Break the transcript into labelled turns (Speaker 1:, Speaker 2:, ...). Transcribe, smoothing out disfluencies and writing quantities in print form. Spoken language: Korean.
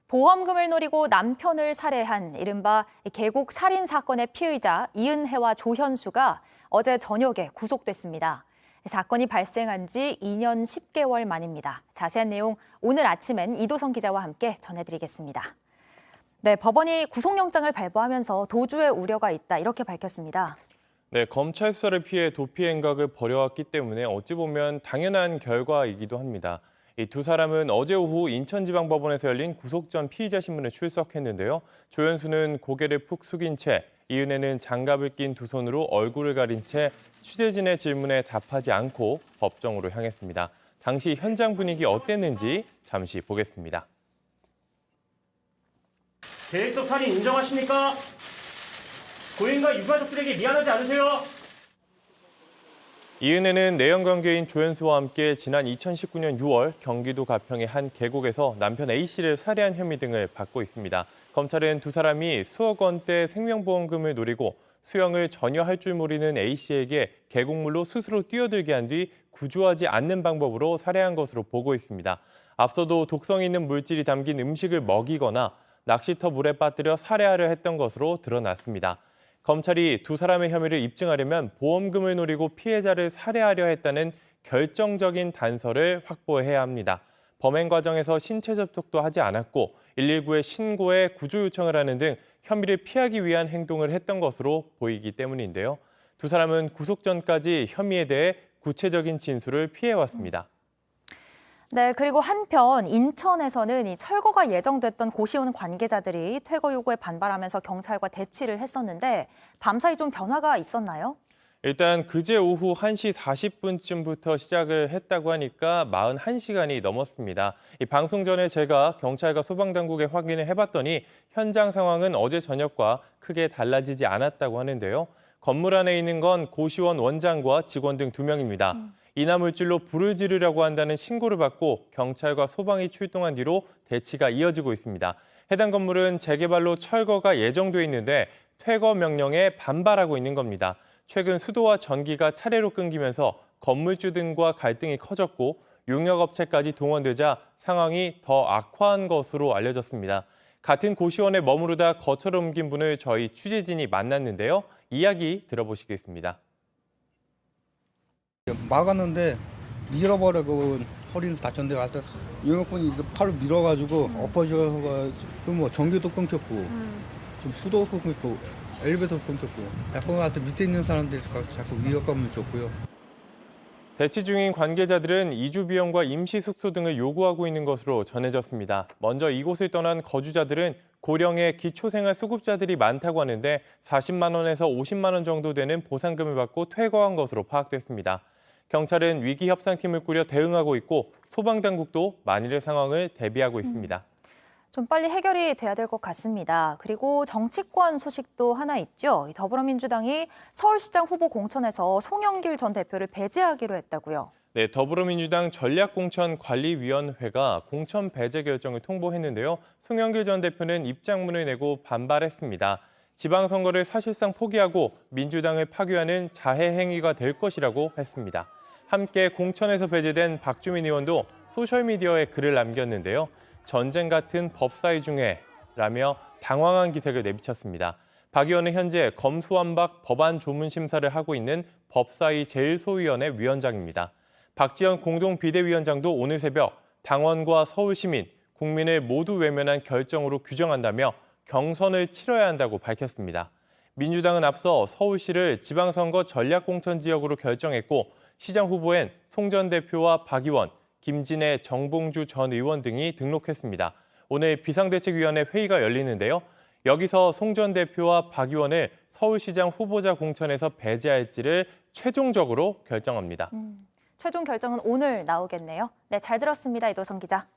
Speaker 1: 보험금을 노리고 남편을 살해한 이른바 계곡 살인 사건의 피의자 이은혜와 조현수가 어제 저녁에 구속됐습니다. 사건이 발생한 지 2년 10개월 만입니다. 자세한 내용 오늘 아침엔 이도성 기자와 함께 전해드리겠습니다. 네, 법원이 구속영장을 발부하면서 도주의 우려가 있다 이렇게 밝혔습니다.
Speaker 2: 네, 검찰 수사를 피해 도피 행각을 벌여왔기 때문에 어찌 보면 당연한 결과이기도 합니다. 이 두 사람은 어제 오후 인천지방법원에서 열린 구속 전 피의자 신문에 출석했는데요. 조현수는 고개를 푹 숙인 채, 이은혜는 장갑을 낀 두 손으로 얼굴을 가린 채 취재진의 질문에 답하지 않고 법정으로 향했습니다. 당시 현장 분위기 어땠는지 잠시 보겠습니다.
Speaker 3: 계획적 살인 인정하십니까? 고인과 유가족들에게 미안하지 않으세요?
Speaker 2: 이은혜는 내연관계인 조현수와 함께 지난 2019년 6월 경기도 가평의 한 계곡에서 남편 A씨를 살해한 혐의 등을 받고 있습니다. 검찰은 두 사람이 수억 원대 생명보험금을 노리고 수영을 전혀 할 줄 모르는 A씨에게 계곡물로 스스로 뛰어들게 한 뒤 구조하지 않는 방법으로 살해한 것으로 보고 있습니다. 앞서도 독성 있는 물질이 담긴 음식을 먹이거나 낚시터 물에 빠뜨려 살해하려 했던 것으로 드러났습니다. 검찰이 두 사람의 혐의를 입증하려면 보험금을 노리고 피해자를 살해하려 했다는 결정적인 단서를 확보해야 합니다. 범행 과정에서 신체 접촉도 하지 않았고 119에 신고에 구조 요청을 하는 등 혐의를 피하기 위한 행동을 했던 것으로 보이기 때문인데요. 두 사람은 구속 전까지 혐의에 대해 구체적인 진술을 피해왔습니다.
Speaker 1: 네, 그리고 한편 인천에서는 이 철거가 예정됐던 고시원 관계자들이 퇴거 요구에 반발하면서 경찰과 대치를 했었는데 밤사이 좀 변화가 있었나요?
Speaker 2: 일단 그제 오후 1시 40분쯤부터 시작을 했다고 하니까 41시간이 넘었습니다. 이 방송 전에 제가 경찰과 소방당국에 확인을 해봤더니 현장 상황은 어제 저녁과 크게 달라지지 않았다고 하는데요. 건물 안에 있는 건 고시원 원장과 직원 등 2명입니다. 인화물질로 불을 지르려고 한다는 신고를 받고 경찰과 소방이 출동한 뒤로 대치가 이어지고 있습니다. 해당 건물은 재개발로 철거가 예정돼 있는데 퇴거 명령에 반발하고 있는 겁니다. 최근 수도와 전기가 차례로 끊기면서 건물주 등과 갈등이 커졌고 용역업체까지 동원되자 상황이 더 악화한 것으로 알려졌습니다. 같은 고시원에 머무르다 거처를 옮긴 분을 저희 취재진이 만났는데요. 이야기 들어보시겠습니다.
Speaker 4: 막았는데 밀어버리고 허리를 다쳤는데 왔다 용역분이 팔을 밀어가지고 엎어져가지고 뭐 전기도 끊겼고 좀 수도도 끊겼고 엘리베이터도 끊겼고 약간한테 밑에 있는 사람들이 자꾸 위협감을 줬고요.
Speaker 2: 대치 중인 관계자들은 이주 비용과 임시 숙소 등을 요구하고 있는 것으로 전해졌습니다. 먼저 이곳을 떠난 거주자들은 고령의 기초생활수급자들이 많다고 하는데 40만 원에서 50만 원 정도 되는 보상금을 받고 퇴거한 것으로 파악됐습니다. 경찰은 위기협상팀을 꾸려 대응하고 있고 소방당국도 만일의 상황을 대비하고 있습니다.
Speaker 1: 좀 빨리 해결이 돼야 될 것 같습니다. 그리고 정치권 소식도 하나 있죠. 더불어민주당이 서울시장 후보 공천에서 송영길 전 대표를 배제하기로 했다고요.
Speaker 2: 네, 더불어민주당 전략공천관리위원회가 공천 배제 결정을 통보했는데요. 송영길 전 대표는 입장문을 내고 반발했습니다. 지방선거를 사실상 포기하고 민주당을 파괴하는 자해 행위가 될 것이라고 했습니다. 함께 공천에서 배제된 박주민 의원도 소셜미디어에 글을 남겼는데요. 전쟁 같은 법사위 중에 라며 당황한 기색을 내비쳤습니다. 박 의원은 현재 검수완박 법안 조문 심사를 하고 있는 법사위 제1소위원회 위원장입니다. 박지원 공동비대위원장도 오늘 새벽 당원과 서울시민, 국민을 모두 외면한 결정으로 규정한다며 경선을 치러야 한다고 밝혔습니다. 민주당은 앞서 서울시를 지방선거 전략공천 지역으로 결정했고 시장 후보엔 송 전 대표와 박 의원, 김진애, 정봉주 전 의원 등이 등록했습니다. 오늘 비상대책위원회 회의가 열리는데요. 여기서 송 전 대표와 박 의원을 서울시장 후보자 공천에서 배제할지를 최종적으로 결정합니다.
Speaker 1: 최종 결정은 오늘 나오겠네요. 네, 잘 들었습니다. 이도성 기자.